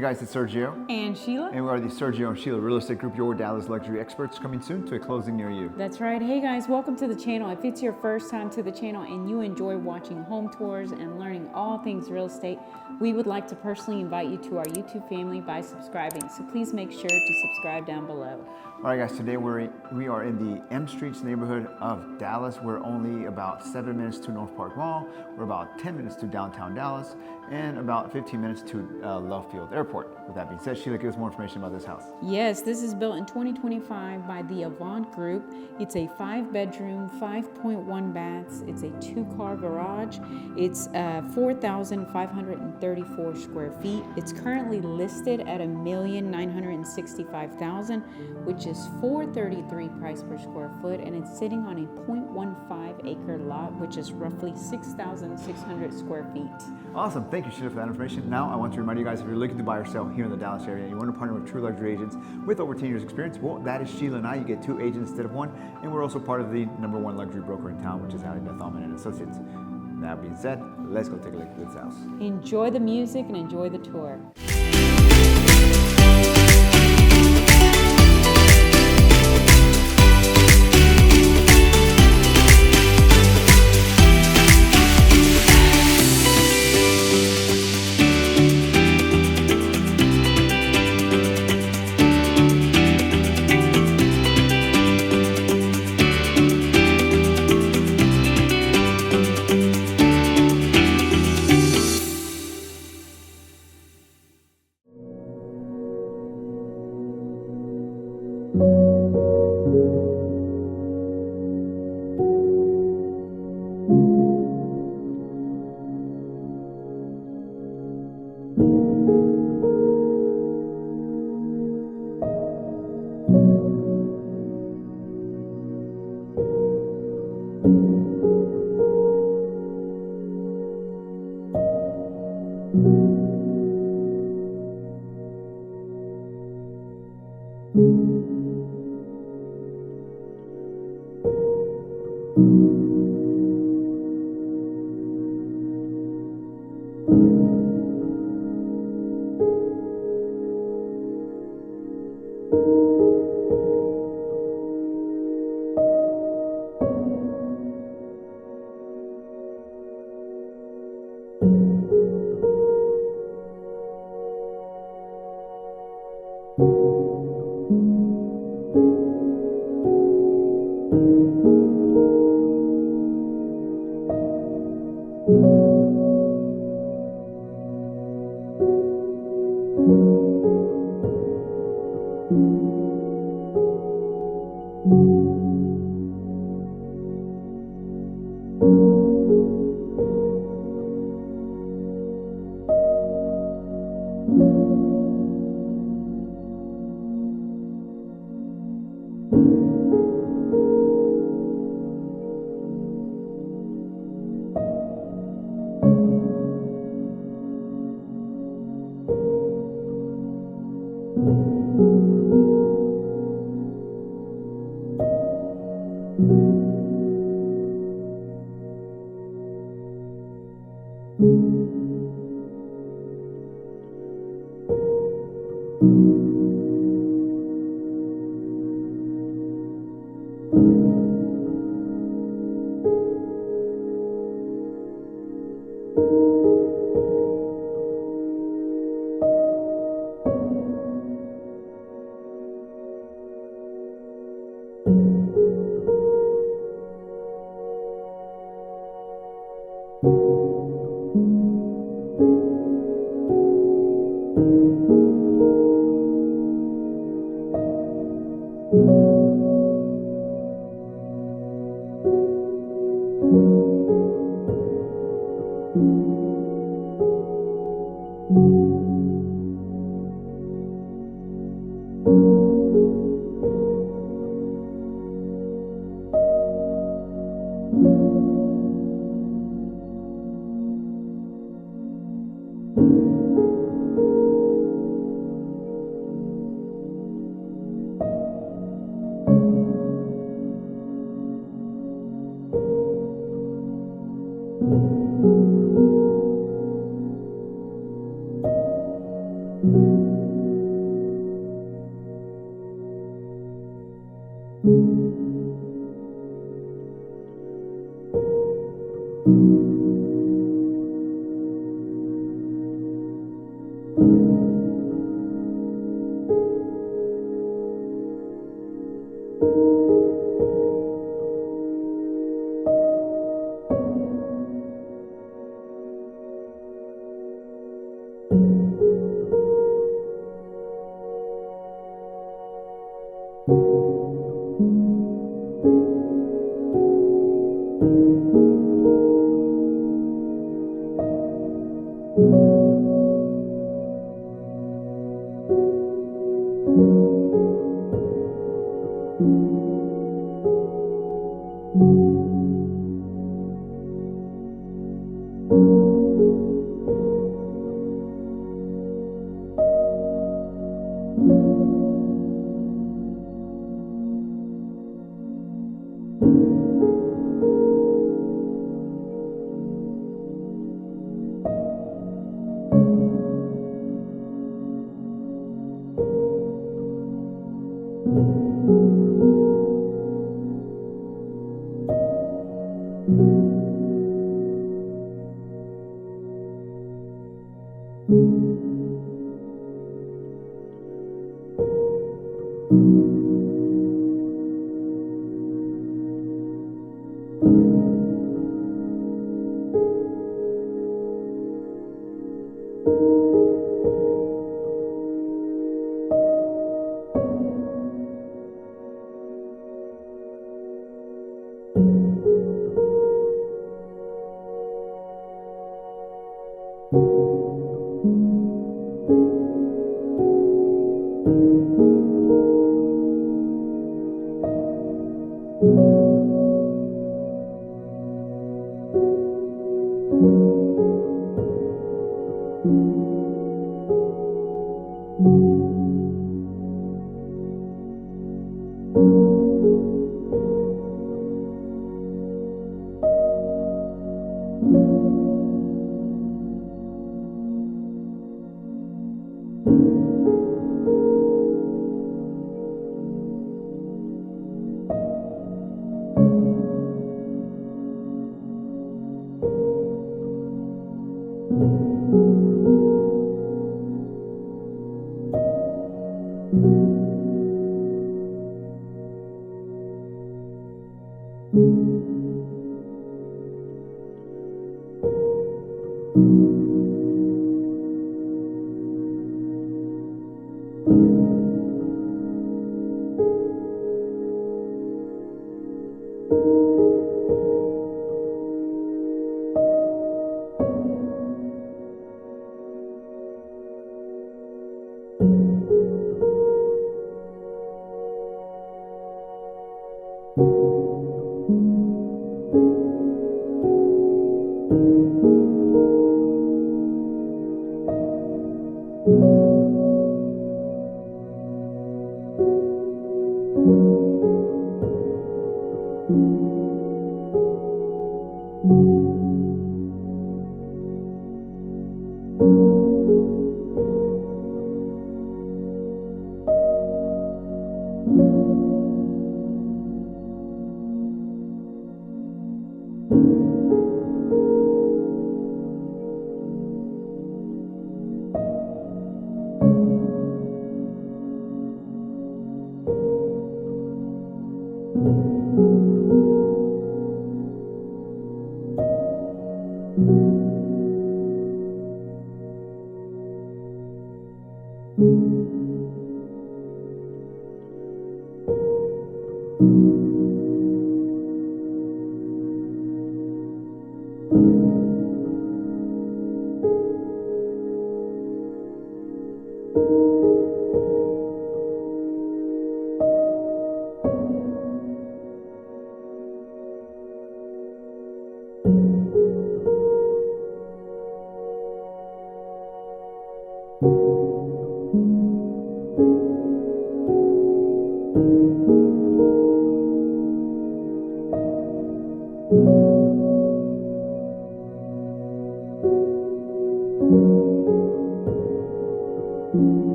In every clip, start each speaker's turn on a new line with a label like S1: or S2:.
S1: Hey guys, it's Sergio.
S2: And Sheila.
S1: And we are the Sergio and Sheila Real Estate Group, your Dallas luxury experts, coming soon to a closing near you.
S2: That's right. Hey guys, welcome to the channel. If it's your first time to the channel and you enjoy watching home tours and learning all things real estate, we would like to personally invite you to our YouTube family by subscribing. So please make sure to subscribe down below.
S1: All right guys, today we are in the M Streets neighborhood of Dallas. We're only about 7 minutes to North Park Mall. We're about 10 minutes to downtown Dallas and about 15 minutes to Love Field Airport. With that being said, Sheila, give us more information about this house.
S2: Yes, this is built in 2025 by the Avant Group. It's a 5-bedroom, 5.1 baths. It's a 2-car garage. It's 4,534 square feet. It's currently listed at $1,965,000, which is $433 price per square foot, and it's sitting on a 0.15 acre lot, which is roughly 6,600 square feet.
S1: Awesome, thank you Sheila for that information. Now I want to remind you guys, if you're looking to buy or sell here in the Dallas area and you want to partner with true luxury agents with over 10 years experience, well, that is Sheila and I. You get 2 agents instead of 1, and we're also part of the #1 luxury broker in town, which is Beth Allman & Associates. That being said, let's go take a look at this house.
S2: Enjoy the music and enjoy the tour.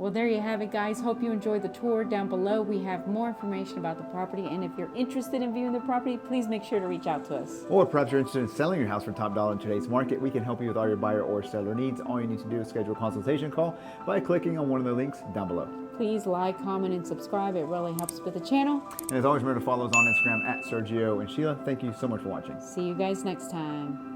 S2: Well, there you have it, guys. Hope you enjoyed the tour. Down below, we have more information about the property. And if you're interested in viewing the property, please make sure to reach out to us.
S1: Or perhaps you're interested in selling your house for top dollar in today's market. We can help you with all your buyer or seller needs. All you need to do is schedule a consultation call by clicking on one of the links down below.
S2: Please like, comment, and subscribe. It really helps with the channel.
S1: And as always, remember to follow us on Instagram at Sergio and Sheila. Thank you so much for watching.
S2: See you guys next time.